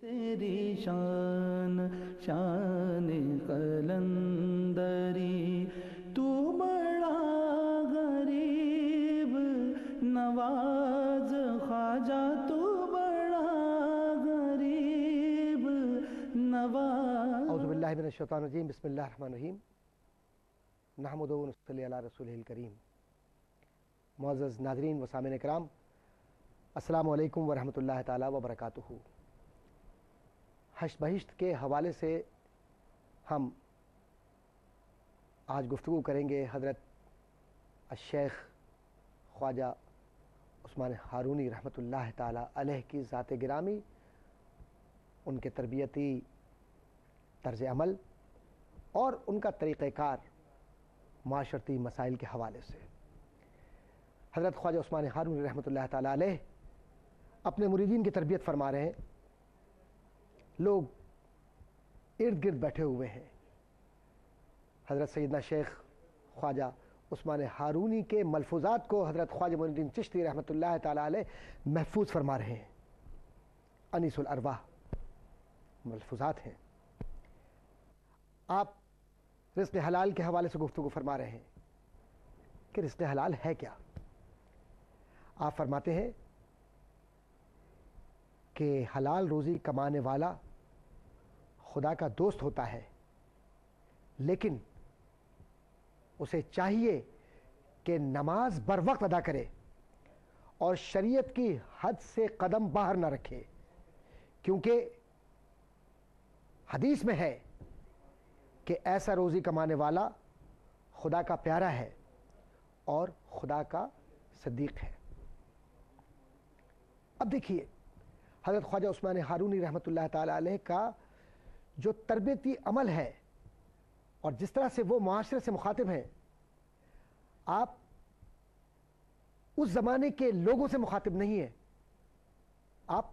تیری شان شان قلندری، تو بڑا غریب نواز خواجہ، تو بڑا غریب نواز۔ اعوذ باللہ من الشیطان الرجیم، بسم اللہ الرحمن الرحیم، نحمدہ و نصلی علی رسولہ الکریم۔ معزز ناظرین و سامعین کرام، السلام علیکم ورحمۃ اللہ تعالی وبرکاتہ۔ حشر بہشت کے حوالے سے ہم آج گفتگو کریں گے حضرت الشیخ خواجہ عثمان ہارونی رحمۃ اللہ تعالی علیہ کی ذات گرامی، ان کے تربیتی طرز عمل اور ان کا طریقہ کار معاشرتی مسائل کے حوالے سے۔ حضرت خواجہ عثمان ہارونی رحمۃ اللہ تعالی علیہ اپنے مریدین کی تربیت فرما رہے ہیں، لوگ ارد گرد بیٹھے ہوئے ہیں، حضرت سیدنا شیخ خواجہ عثمان ہارونی کے ملفوظات کو حضرت خواجہ معین الدین چشتی رحمۃ اللہ تعالی علیہ محفوظ فرما رہے ہیں۔ انیس الارواح ملفوظات ہیں۔ آپ رزق حلال کے حوالے سے گفتگو فرما رہے ہیں کہ رزق حلال ہے کیا۔ آپ فرماتے ہیں کہ حلال روزی کمانے والا خدا کا دوست ہوتا ہے، لیکن اسے چاہیے کہ نماز بر وقت ادا کرے اور شریعت کی حد سے قدم باہر نہ رکھے، کیونکہ حدیث میں ہے کہ ایسا روزی کمانے والا خدا کا پیارا ہے اور خدا کا صدیق ہے۔ اب دیکھیے حضرت خواجہ عثمان ہارونی رحمۃ اللہ تعالی علیہ کا جو تربیتی عمل ہے اور جس طرح سے وہ معاشرے سے مخاطب ہیں، آپ اس زمانے کے لوگوں سے مخاطب نہیں ہیں، آپ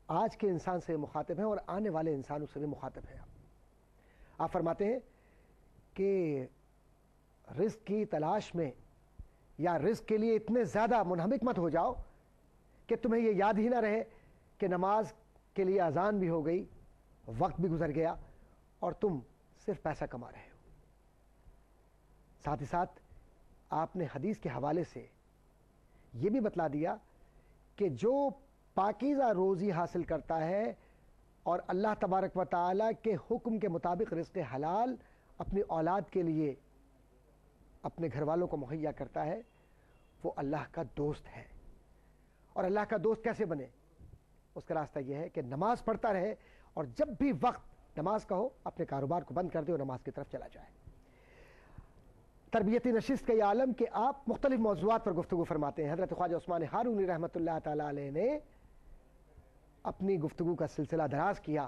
آج کے انسان سے مخاطب ہیں اور آنے والے انسانوں سے بھی مخاطب ہیں۔ آپ فرماتے ہیں کہ رزق کی تلاش میں یا رزق کے لیے اتنے زیادہ منہمک مت ہو جاؤ کہ تمہیں یہ یاد ہی نہ رہے کہ نماز کے لیے اذان بھی ہو گئی، وقت بھی گزر گیا اور تم صرف پیسہ کما رہے ہو۔ ساتھ ہی ساتھ آپ نے حدیث کے حوالے سے یہ بھی بتلا دیا کہ جو پاکیزہ روزی حاصل کرتا ہے اور اللہ تبارک و تعالیٰ کے حکم کے مطابق رزق حلال اپنی اولاد کے لیے اپنے گھر والوں کو مہیا کرتا ہے، وہ اللہ کا دوست ہے۔ اور اللہ کا دوست کیسے بنے؟ اس کا راستہ یہ ہے کہ نماز پڑھتا رہے اور جب بھی وقت نماز کا ہو اپنے کاروبار کو بند کر دے اور نماز کی طرف چلا جائے۔ تربیتی نشست کا یہ عالم کہ آپ مختلف موضوعات پر گفتگو فرماتے ہیں۔ حضرت خواجہ عثمان ہارونی رحمۃ اللہ تعالی علیہ نے اپنی گفتگو کا سلسلہ دراز کیا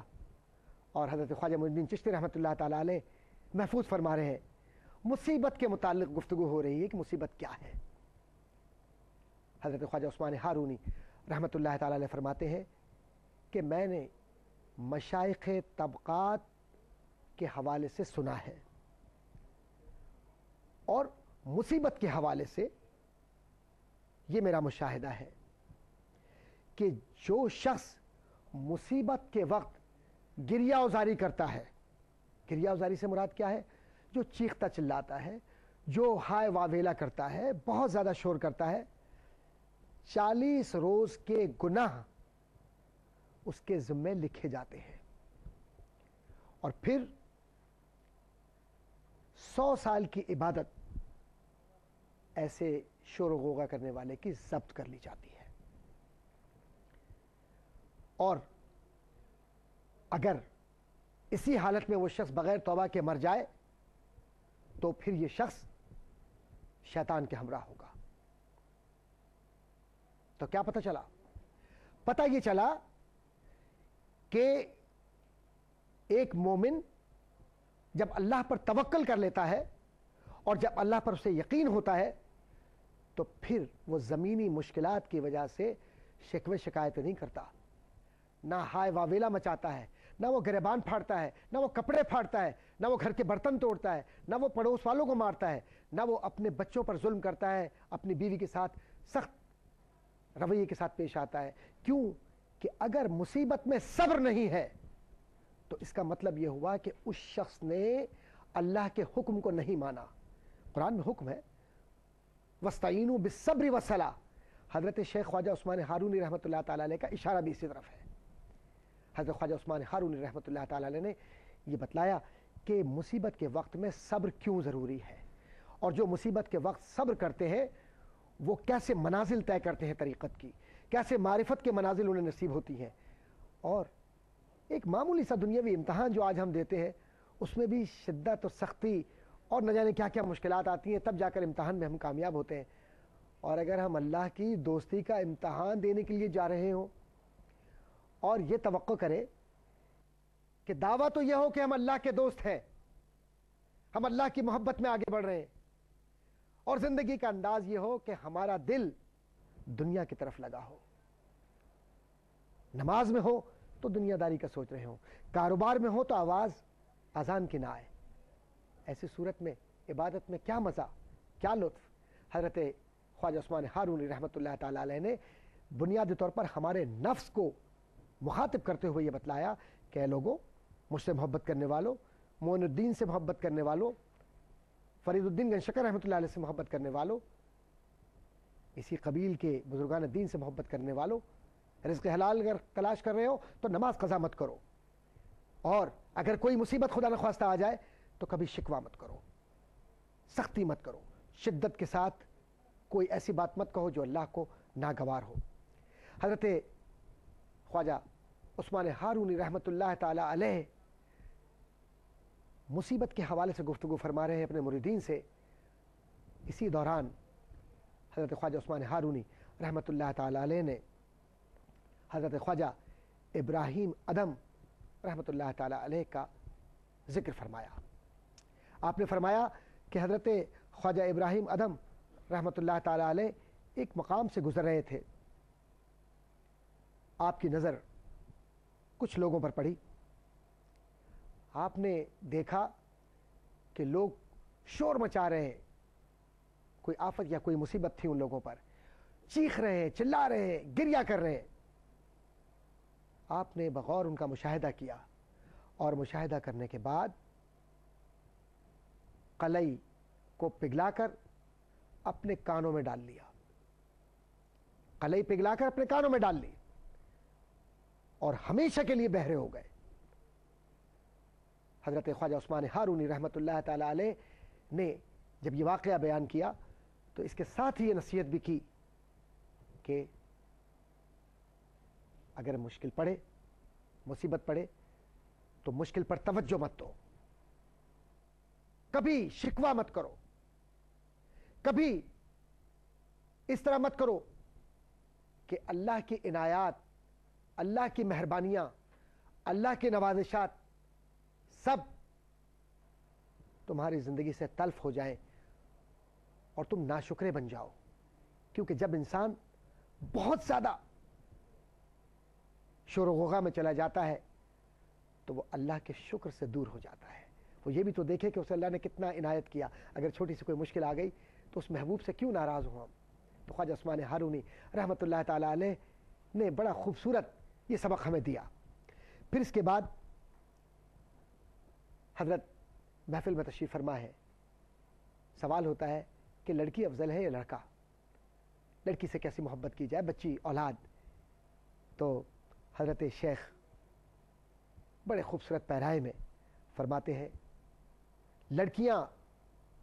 اور حضرت خواجہ معین الدین چشتی رحمۃ اللہ تعالی علیہ محفوظ فرما رہے ہیں۔ مصیبت کے متعلق گفتگو ہو رہی ہے کہ مصیبت کیا ہے۔ حضرت خواجہ عثمان ہارونی رحمۃ اللہ تعالی علیہ فرماتے ہیں کہ میں نے مشائخ طبقات کے حوالے سے سنا ہے اور مصیبت کے حوالے سے یہ میرا مشاہدہ ہے کہ جو شخص مصیبت کے وقت گریہ ازاری کرتا ہے، گریہ ازاری سے مراد کیا ہے؟ جو چیختا چلاتا ہے، جو ہائے واویلا کرتا ہے، بہت زیادہ شور کرتا ہے، 40 روز کے گناہ اس کے ذمے لکھے جاتے ہیں اور پھر 100 سال کی عبادت ایسے شور و غوغا کرنے والے کی ضبط کر لی جاتی ہے۔ اور اگر اسی حالت میں وہ شخص بغیر توبہ کے مر جائے تو پھر یہ شخص شیطان کے ہمراہ ہوگا۔ تو کیا پتہ چلا؟ پتہ یہ چلا کہ ایک مومن جب اللہ پر توکل کر لیتا ہے اور جب اللہ پر اسے یقین ہوتا ہے تو پھر وہ زمینی مشکلات کی وجہ سے شکوے شکایتیں نہیں کرتا، نہ ہائے واویلا مچاتا ہے، نہ وہ گریبان پھاڑتا ہے، نہ وہ کپڑے پھاڑتا ہے، نہ وہ گھر کے برتن توڑتا ہے، نہ وہ پڑوس والوں کو مارتا ہے، نہ وہ اپنے بچوں پر ظلم کرتا ہے، اپنی بیوی کے ساتھ سخت رویے کے ساتھ پیش آتا ہے۔ کیوں کہ اگر مصیبت میں صبر نہیں ہے تو اس کا مطلب یہ ہوا کہ اس شخص نے اللہ کے حکم کو نہیں مانا. قرآن میں حکم ہے وَاسْتَعِینُوا بِالصَّبْرِ وَالصَّلَاةِ. حضرت شیخ خواجہ عثمان ہارونی رحمۃ اللہ تعالیٰ علیہ کا اشارہ بھی اسی طرف ہے. حضرت خواجہ عثمان ہارونی رحمۃ اللہ تعالیٰ علیہ نے یہ بتلایا کہ مصیبت کے وقت میں صبر کیوں ضروری ہے، اور جو مصیبت کے وقت صبر کرتے ہیں وہ کیسے منازل طے کرتے ہیں طریقت کی، کیسے معرفت کے منازل انہیں نصیب ہوتی ہیں. اور ایک معمولی سا دنیاوی امتحان جو آج ہم دیتے ہیں اس میں بھی شدت اور سختی اور نہ جانے کیا کیا مشکلات آتی ہیں، تب جا کر امتحان میں ہم کامیاب ہوتے ہیں. اور اگر ہم اللہ کی دوستی کا امتحان دینے کے لیے جا رہے ہوں اور یہ توقع کرے کہ دعویٰ تو یہ ہو کہ ہم اللہ کے دوست ہیں، ہم اللہ کی محبت میں آگے بڑھ رہے ہیں، اور زندگی کا انداز یہ ہو کہ ہمارا دل دنیا کی طرف لگا ہو، نماز میں ہو تو دنیا داری کا سوچ رہے ہوں، کاروبار میں ہو تو آواز اذان کی نہ آئے، ایسی صورت میں عبادت میں کیا مزہ، کیا لطف. حضرت خواجہ عثمان ہارونی رحمۃ اللہ تعالیٰ علیہ نے بنیادی طور پر ہمارے نفس کو مخاطب کرتے ہوئے یہ بتلایا کہ اے لوگوں، مجھ سے محبت کرنے والوں، معین الدین سے محبت کرنے والوں، فرید الدین گنج شکر رحمۃ اللہ علیہ سے محبت کرنے والوں، اسی قبیل کے بزرگان دین سے محبت کرنے والوں، رزق حلال اگر تلاش کر رہے ہو تو نماز قضا مت کرو، اور اگر کوئی مصیبت خدا نخواستہ آ جائے تو کبھی شکوہ مت کرو، سختی مت کرو، شدت کے ساتھ کوئی ایسی بات مت کہو جو اللہ کو ناگوار ہو. حضرت خواجہ عثمان ہارونی رحمۃ اللہ تعالی علیہ مصیبت کے حوالے سے گفتگو فرما رہے ہیں اپنے مریدین سے. اسی دوران حضرت خواجہ عثمان ہارونی رحمۃ اللہ تعالی علیہ نے حضرت خواجہ ابراہیم ادم رحمۃ اللہ تعالی علیہ کا ذکر فرمایا. آپ نے فرمایا کہ حضرت خواجہ ابراہیم ادم رحمۃ اللہ تعالی علیہ ایک مقام سے گزر رہے تھے. آپ کی نظر کچھ لوگوں پر پڑی. آپ نے دیکھا کہ لوگ شور مچا رہے ہیں، کوئی آفت یا کوئی مصیبت تھی ان لوگوں پر، چیخ رہے ہیں، چلا رہے ہیں، گریہ کر رہے ہیں. آپ نے بغور ان کا مشاہدہ کیا، اور مشاہدہ کرنے کے بعد قلعی کو پگھلا کر اپنے کانوں میں ڈال لیا، قلعی پگھلا کر اپنے کانوں میں ڈال لی اور ہمیشہ کے لیے بہرے ہو گئے. حضرت خواجہ عثمان ہارونی رحمۃ اللہ تعالی علیہ نے جب یہ واقعہ بیان کیا تو اس کے ساتھ ہی یہ نصیحت بھی کی کہ اگر مشکل پڑے، مصیبت پڑے تو مشکل پر توجہ مت دو، کبھی شکوہ مت کرو، کبھی اس طرح مت کرو کہ اللہ کی عنایات، اللہ کی مہربانیاں، اللہ کی نوازشات سب تمہاری زندگی سے تلف ہو جائیں اور تم ناشکرے بن جاؤ. کیونکہ جب انسان بہت زیادہ شور و غوغا میں چلا جاتا ہے تو وہ اللہ کے شکر سے دور ہو جاتا ہے. وہ یہ بھی تو دیکھے کہ اسے اللہ نے کتنا عنایت کیا. اگر چھوٹی سی کوئی مشکل آ گئی تو اس محبوب سے کیوں ناراض ہوں ہم. تو خواجہ عثمان ہارونی رحمۃ اللہ تعالی علیہ نے بڑا خوبصورت یہ سبق ہمیں دیا. پھر اس کے بعد حضرت محفل میں تشریف فرما ہے. سوال ہوتا ہے کہ لڑکی افضل ہے یا لڑکا، لڑکی سے کیسی محبت کی جائے، بچی اولاد. تو حضرت شیخ بڑے خوبصورت پیرائے میں فرماتے ہیں لڑکیاں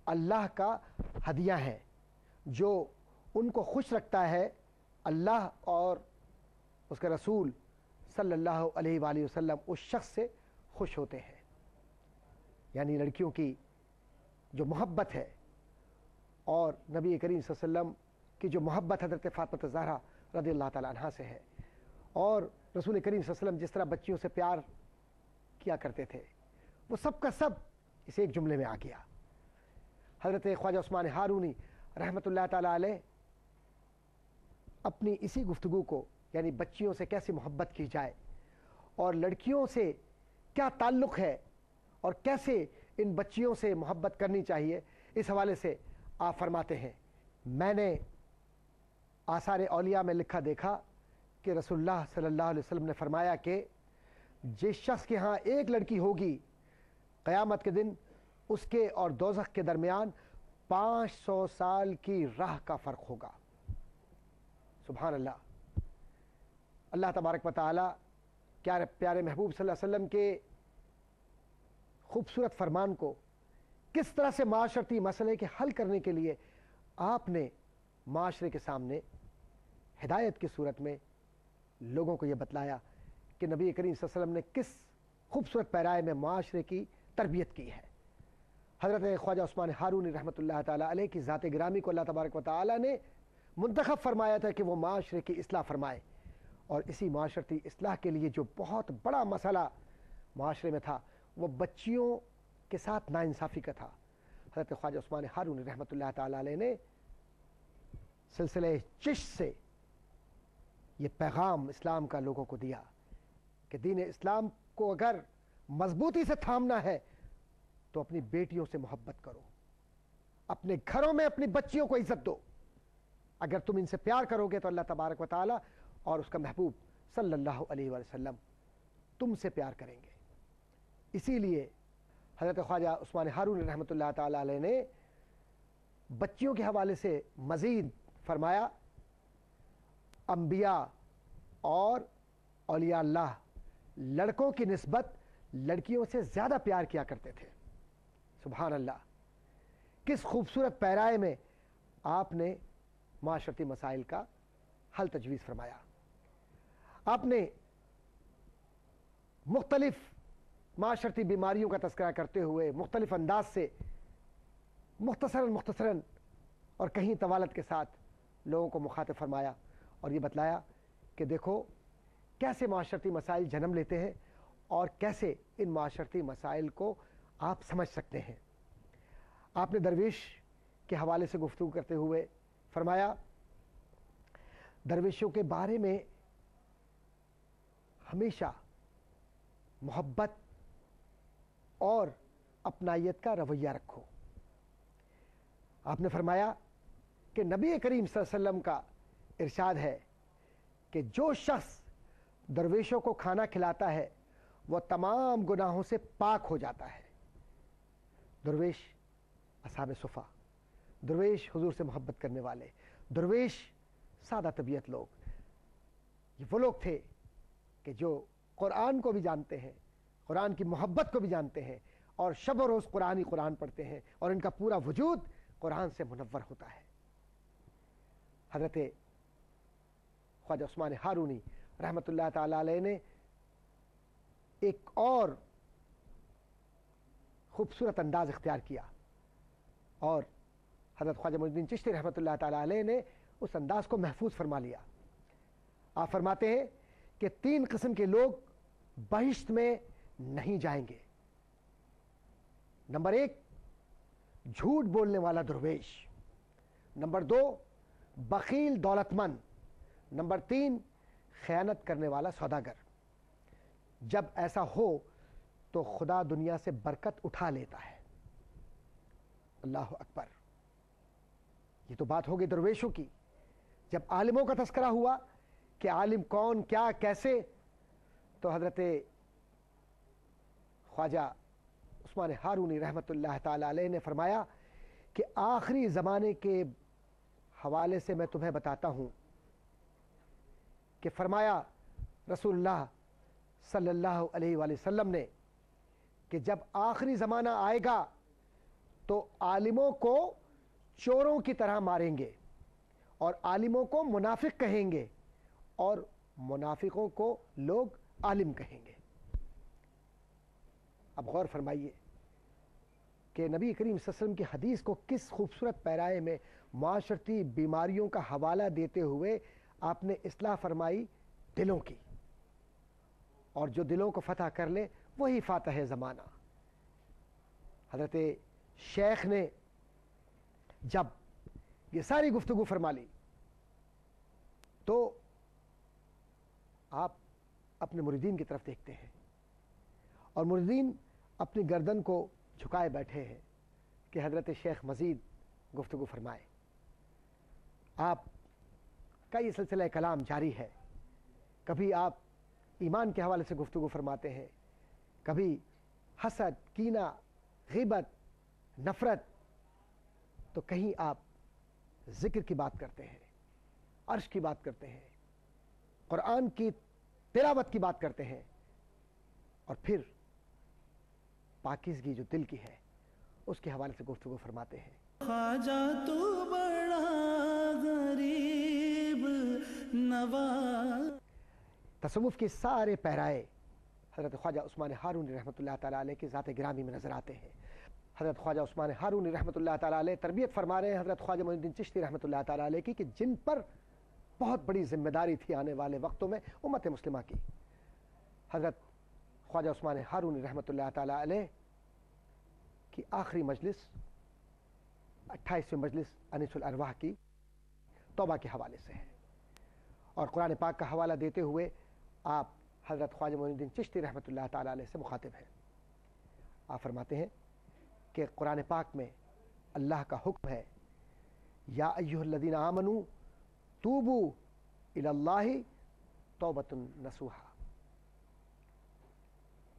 اللہ کا ہدیہ ہیں، جو ان کو خوش رکھتا ہے اللہ اور اس کے رسول صلی اللہ علیہ وآلہ وسلم اس شخص سے خوش ہوتے ہیں. یعنی لڑکیوں کی جو محبت ہے اور نبی کریم صلی اللہ علیہ وسلم کی جو محبت حضرت فاطمہ الزہرا رضی اللہ تعالیٰ عنہا سے ہے، اور رسول کریم صلی اللہ علیہ وسلم جس طرح بچیوں سے پیار کیا کرتے تھے، وہ سب کا سب اس ایک جملے میں آ گیا. حضرت خواجہ عثمان ہارونی رحمۃ اللہ تعالیٰ علیہ اپنی اسی گفتگو کو، یعنی بچیوں سے کیسی محبت کی جائے اور لڑکیوں سے کیا تعلق ہے اور کیسے ان بچیوں سے محبت کرنی چاہیے، اس حوالے سے آپ فرماتے ہیں میں نے آثار اولیاء میں لکھا دیکھا کہ رسول اللہ صلی اللہ علیہ وسلم نے فرمایا کہ جس شخص کے ہاں ایک لڑکی ہوگی قیامت کے دن اس کے اور دوزخ کے درمیان 500 سال کی راہ کا فرق ہوگا. سبحان اللہ. اللہ تبارک و تعالی کیا پیارے محبوب صلی اللہ علیہ وسلم کے خوبصورت فرمان کو کس طرح سے معاشرتی مسئلے کے حل کرنے کے لیے آپ نے معاشرے کے سامنے ہدایت کی صورت میں لوگوں کو یہ بتلایا کہ نبی کریم صلی اللہ علیہ وسلم نے کس خوبصورت پیرائے میں معاشرے کی تربیت کی ہے. حضرت خواجہ عثمان ہارونی رحمۃ اللہ تعالی علیہ کی ذات گرامی کو اللہ تبارک و تعالی نے منتخب فرمایا تھا کہ وہ معاشرے کی اصلاح فرمائے، اور اسی معاشرتی اصلاح کے لیے جو بہت بڑا مسئلہ معاشرے میں تھا وہ بچیوں کے ساتھ ناانصافی کا تھا. حضرت خواجہ عثمان ہارونی رحمۃ اللہ تعالی علیہ نے سلسلہ چشت سے یہ پیغام اسلام کا لوگوں کو دیا کہ دین اسلام کو اگر مضبوطی سے تھامنا ہے تو اپنی بیٹیوں سے محبت کرو، اپنے گھروں میں اپنی بچیوں کو عزت دو. اگر تم ان سے پیار کرو گے تو اللہ تبارک و تعالی اور اس کا محبوب صلی اللہ علیہ وسلم تم سے پیار کریں گے. اسی لیے حضرت خواجہ عثمان ہارون رحمۃ اللہ تعالی علیہ نے بچیوں کے حوالے سے مزید فرمایا انبیاء اور اولیاء اللہ لڑکوں کی نسبت لڑکیوں سے زیادہ پیار کیا کرتے تھے. سبحان اللہ. کس خوبصورت پیرائے میں آپ نے معاشرتی مسائل کا حل تجویز فرمایا. آپ نے مختلف معاشرتی بیماریوں کا تذکرہ کرتے ہوئے مختلف انداز سے مختصراً اور کہیں طوالت کے ساتھ لوگوں کو مخاطب فرمایا اور یہ بتلایا کہ دیکھو کیسے معاشرتی مسائل جنم لیتے ہیں اور کیسے ان معاشرتی مسائل کو آپ سمجھ سکتے ہیں. آپ نے درویش کے حوالے سے گفتگو کرتے ہوئے فرمایا درویشوں کے بارے میں ہمیشہ محبت اور اپنائیت کا رویہ رکھو. آپ نے فرمایا کہ نبی کریم صلی اللہ علیہ وسلم کا ارشاد ہے کہ جو شخص درویشوں کو کھانا کھلاتا ہے وہ تمام گناہوں سے پاک ہو جاتا ہے. درویش اصحاب صفا، درویش حضور سے محبت کرنے والے، درویش سادہ طبیعت لوگ، یہ وہ لوگ تھے کہ جو قرآن کو بھی جانتے ہیں، قرآن کی محبت کو بھی جانتے ہیں اور شب و روز قرآن پڑھتے ہیں اور ان کا پورا وجود قرآن سے منور ہوتا ہے. حضرت خواجہ عثمان ہارونی رحمۃ اللہ تعالی علیہ نے ایک اور خوبصورت انداز اختیار کیا اور حضرت خواجہ معین الدین چشتی رحمۃ اللہ تعالی علیہ نے اس انداز کو محفوظ فرما لیا. آپ فرماتے ہیں کہ 3 قسم کے لوگ بہشت میں نہیں جائیں گے. نمبر 1 جھوٹ بولنے والا درویش، نمبر 2 بخیل دولت مند، نمبر 3 خیانت کرنے والا سوداگر. جب ایسا ہو تو خدا دنیا سے برکت اٹھا لیتا ہے. اللہ اکبر. یہ تو بات ہوگی درویشوں کی. جب عالموں کا تذکرہ ہوا کہ عالم کون، کیا، کیسے، تو حضرت خواجہ عثمان ہارونی رحمۃ اللہ تعالی علیہ نے فرمایا کہ آخری زمانے کے حوالے سے میں تمہیں بتاتا ہوں کہ فرمایا رسول اللہ صلی اللہ علیہ وآلہ وسلم نے کہ جب آخری زمانہ آئے گا تو عالموں کو چوروں کی طرح ماریں گے اور عالموں کو منافق کہیں گے اور منافقوں کو لوگ عالم کہیں گے. اب غور فرمائیے کہ نبی کریم صلی اللہ علیہ وسلم کی حدیث کو کس خوبصورت پیرائے میں معاشرتی بیماریوں کا حوالہ دیتے ہوئے آپ نے اصلاح فرمائی دلوں کی، اور جو دلوں کو فتح کر لے وہی فاتح زمانہ. حضرت شیخ نے جب یہ ساری گفتگو فرما لی تو آپ اپنے مریدین کی طرف دیکھتے ہیں اور مریدین اپنی گردن کو جھکائے بیٹھے ہیں کہ حضرت شیخ مزید گفتگو فرمائے. آپ کا یہ سلسلہ کلام جاری ہے کبھی آپ ایمان کے حوالے سے گفتگو فرماتے ہیں، کبھی حسد، کینہ، غیبت، نفرت، تو کہیں آپ ذکر کی بات کرتے ہیں، عرش کی بات کرتے ہیں، قرآن کی تلاوت کی بات کرتے ہیں، اور پھر پاکیزگی جو دل کی ہے اس کے حوالے سے گفتگو فرماتے ہیں۔ خواجہ تو بڑا غریب نواز۔ تصوف کے سارے پیرائے حضرت خواجہ عثمان ہارونی رحمۃ اللہ تعالیٰ علیہ کی ذات گرامی میں نظر آتے ہیں۔ حضرت خواجہ عثمان ہارونی رحمۃ اللہ تعالیٰ علیہ تربیت فرما رہے ہیں حضرت خواجہ معین الدین چشتی رحمۃ اللہ تعالیٰ علیہ کی، کہ جن پر بہت بڑی ذمہ داری تھی آنے والے وقتوں میں امت مسلمہ کی۔ حضرت خواجہ عثمان ہارونی رحمۃ اللہ تعالیٰ علیہ کی آخری مجلس 28ویں مجلس انیس الارواح کی توبہ کے حوالے سے ہے، اور قرآن پاک کا حوالہ دیتے ہوئے آپ حضرت خواجہ معین الدین چشتی رحمۃ اللہ تعالیٰ علیہ سے مخاطب ہیں۔ آپ فرماتے ہیں کہ قرآن پاک میں اللہ کا حکم ہے، یا ایھا الذین آمنوا توبوا الی اللہ توبۃ نصوحا،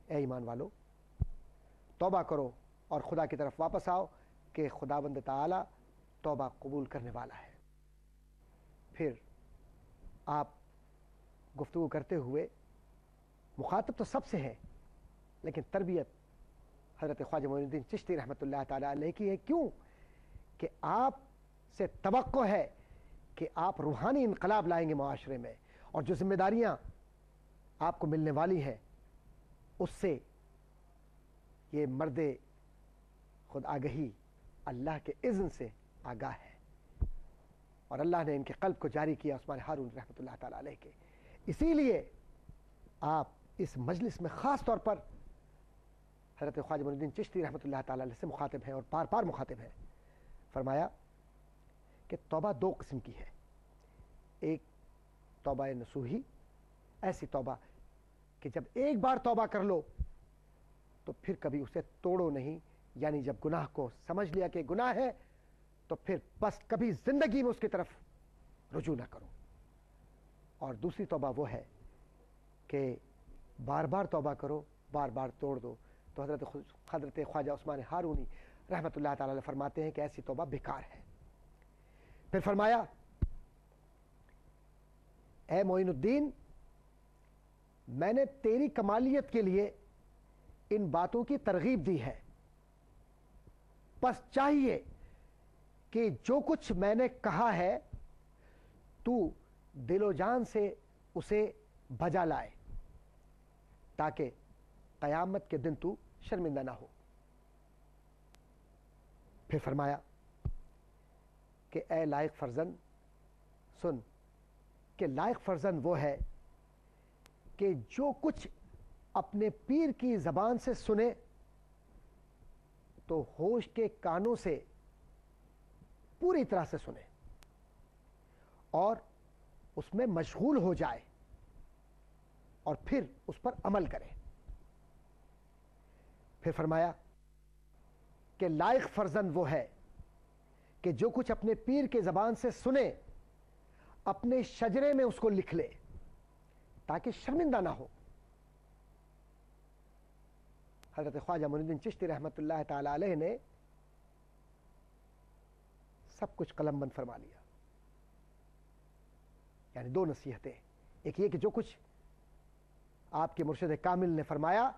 اے ایمان والو توبہ کرو اور خدا کی طرف واپس آؤ کہ خداوند تعالی توبہ قبول کرنے والا ہے۔ پھر آپ گفتگو کرتے ہوئے مخاطب تو سب سے ہے، لیکن تربیت حضرت خواجہ معین الدین چشتی رحمۃ اللہ تعالیٰ علیہ کی ہے۔ کیوں کہ آپ سے توقع ہے کہ آپ روحانی انقلاب لائیں گے معاشرے میں، اور جو ذمہ داریاں آپ کو ملنے والی ہیں اس سے یہ مرد خود آگہی اللہ کے اذن سے آگاہ ہے، اور اللہ نے ان کے قلب کو جاری کیا عثمان ہارون رحمۃ اللہ تعالیٰ علیہ کے۔ اسی لیے آپ اس مجلس میں خاص طور پر حضرت خواجہ معین الدین چشتی رحمۃ اللہ تعالیٰ علیہ سے مخاطب ہیں، اور بار بار مخاطب ہیں۔ فرمایا کہ توبہ دو قسم کی ہے، ایک توبہ نصوحی، ایسی توبہ کہ جب ایک بار توبہ کر لو تو پھر کبھی اسے توڑو نہیں، یعنی جب گناہ کو سمجھ لیا کہ گناہ ہے تو پھر بس کبھی زندگی میں اس کی طرف رجوع نہ کرو۔ اور دوسری توبہ وہ ہے کہ بار بار توبہ کرو، بار بار توڑ دو۔ تو حضرت خواجہ عثمان ہارونی رحمۃ اللہ تعالیٰ فرماتے ہیں کہ ایسی توبہ بیکار ہے۔ پھر فرمایا، اے معین الدین، میں نے تیری کمالیت کے لیے ان باتوں کی ترغیب دی ہے، بس چاہیے کہ جو کچھ میں نے کہا ہے تو دل و جان سے اسے بجا لائے، تاکہ قیامت کے دن تو شرمندہ نہ ہو۔ پھر فرمایا کہ اے لائق فرزند سن، کہ لائق فرزند وہ ہے کہ جو کچھ اپنے پیر کی زبان سے سنے تو ہوش کے کانوں سے پوری طرح سے سنے اور اس میں مشغول ہو جائے اور پھر اس پر عمل کرے۔ پھر فرمایا کہ لائق فرزند وہ ہے کہ جو کچھ اپنے پیر کے زبان سے سنے اپنے شجرے میں اس کو لکھ لے تاکہ شرمندہ نہ ہو۔ حضرت خواجہ معین الدین چشتی رحمۃ اللہ تعالی علیہ نے سب کچھ قلم بند فرما لیا، یعنی دو نصیحتیں، ایک یہ کہ جو کچھ آپ کے مرشد کامل نے فرمایا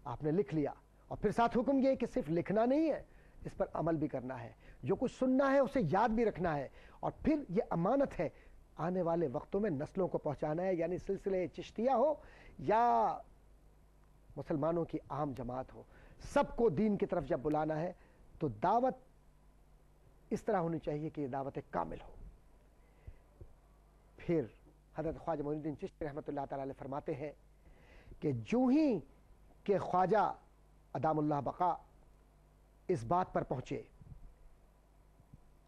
آپ نے لکھ لیا، اور پھر ساتھ حکم یہ کہ صرف لکھنا نہیں ہے، اس پر عمل بھی کرنا ہے، جو کچھ سننا ہے اسے یاد بھی رکھنا ہے، اور پھر یہ امانت ہے آنے والے وقتوں میں نسلوں کو پہنچانا ہے، یعنی سلسلے چشتیہ ہو یا مسلمانوں کی عام جماعت ہو، سب کو دین کی طرف جب بلانا ہے تو دعوت اس طرح ہونی چاہیے کہ یہ دعوت کامل ہو۔ پھر حضرت خواجہ معین الدین چشتی رحمۃ اللہ تعالی علیہ فرماتے ہیں کہ جو ہی کہ خواجہ ادام اللہ بقا اس بات پر پہنچے،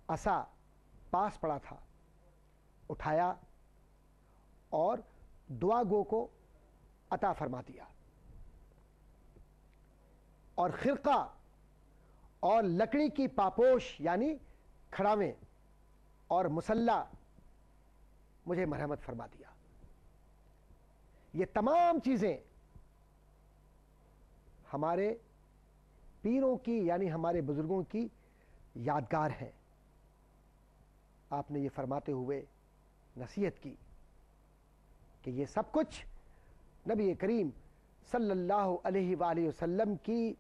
عصا پاس پڑا تھا، اٹھایا اور دعا گو کو عطا فرما دیا، اور خرقہ اور لکڑی کی پاپوش یعنی کھڑاویں اور مسلح مجھے مرحمت فرما دیا۔ یہ تمام چیزیں ہمارے پیروں کی یعنی ہمارے بزرگوں کی یادگار ہیں۔ آپ نے یہ فرماتے ہوئے نصیحت کی کہ یہ سب کچھ نبی کریم صلی اللہ علیہ وآلہ وسلم کی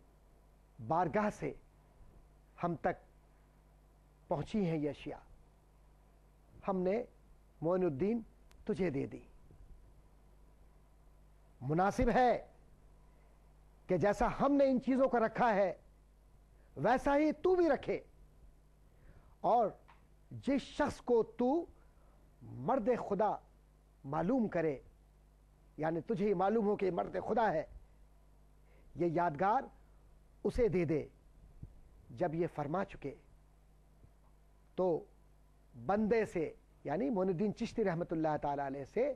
بارگاہ سے ہم تک پہنچی ہیں یہ اشیاء، ہم نے معین الدین تجھے دے دی۔ مناسب ہے کہ جیسا ہم نے ان چیزوں کو رکھا ہے ویسا ہی تو بھی رکھے، اور جس شخص کو تو مرد خدا معلوم کرے، یعنی تجھے ہی معلوم ہو کہ یہ مرد خدا ہے، یہ یادگار اسے دے دے۔ جب یہ فرما چکے تو بندے سے یعنی معین الدین چشتی رحمۃ اللہ تعالی علیہ سے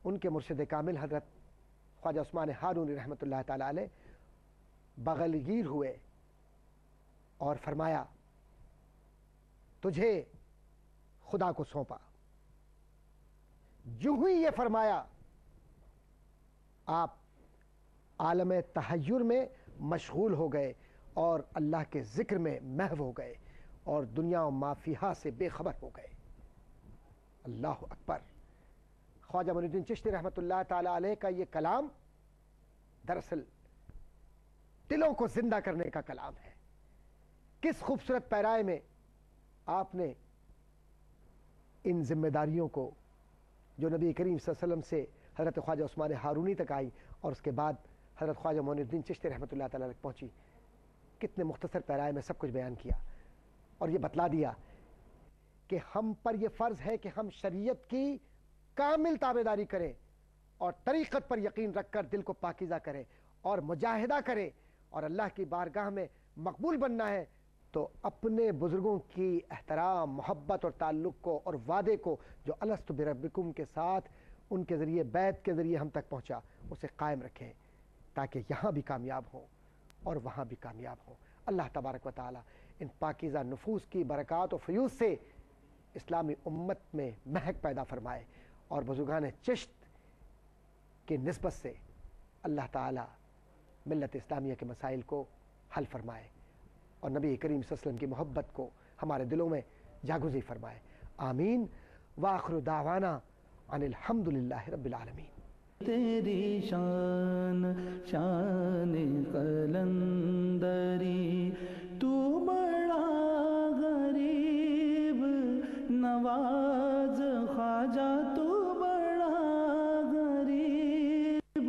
ان کے مرشد کامل حضرت خواجہ عثمان ہارونی رحمۃ اللہ تعالی علیہ بغلگیر ہوئے اور فرمایا تجھے خدا کو سونپا۔ جو ہی یہ فرمایا آپ عالم تحیر میں مشغول ہو گئے اور اللہ کے ذکر میں محو ہو گئے اور دنیا و ما فیہا سے بے خبر ہو گئے۔ اللہ اکبر۔ خواجہ معین الدین چشتی رحمۃ اللہ تعالی علیہ کا یہ کلام دراصل دلوں کو زندہ کرنے کا کلام ہے۔ کس خوبصورت پیرائے میں آپ نے ان ذمہ داریوں کو جو نبی کریم صلی اللہ علیہ وسلم سے حضرت خواجہ عثمان ہارونی تک آئی اور اس کے بعد حضرت خواجہ معین الدین چشتی رحمۃ اللہ تعالی تک پہنچی، کتنے مختصر پیرائے میں سب کچھ بیان کیا اور یہ بتلا دیا کہ ہم پر یہ فرض ہے کہ ہم شریعت کی کامل تابعداری کریں اور طریقت پر یقین رکھ کر دل کو پاکیزہ کریں اور مجاہدہ کریں، اور اللہ کی بارگاہ میں مقبول بننا ہے تو اپنے بزرگوں کی احترام، محبت اور تعلق کو اور وعدے کو جو الست بربکم کے ساتھ ان کے ذریعے بیعت کے ذریعے ہم تک پہنچا اسے قائم رکھیں تاکہ یہاں بھی کامیاب ہوں اور وہاں بھی کامیاب ہوں۔ اللہ تبارک و تعالی ان پاکیزہ نفوس کی برکات و فیوز سے اسلامی امت میں مہک پیدا فرمائے اور بزرگان چشت کی نسبت سے اللہ تعالی ملت اسلامیہ کے مسائل کو حل فرمائے اور نبی کریم صلی اللہ علیہ وسلم کی محبت کو ہمارے دلوں میں جاگزی فرمائے۔ آمین۔ وآخر دعوانا ان الحمدللہ رب العالمین۔ تیری شان شان قلندری، تو بڑا غریب نواز خواجہ، تو بڑا غریب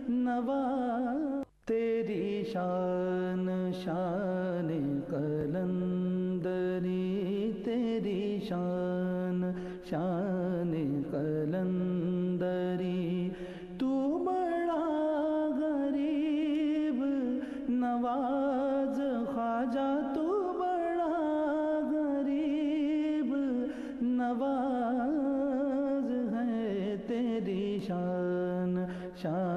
نواز۔ تیری شان شان قلندری، تیری شان شان قلندری، تو بڑا غریب نواز خواجہ، تو بڑا غریب نواز ہے۔ تیری شان شان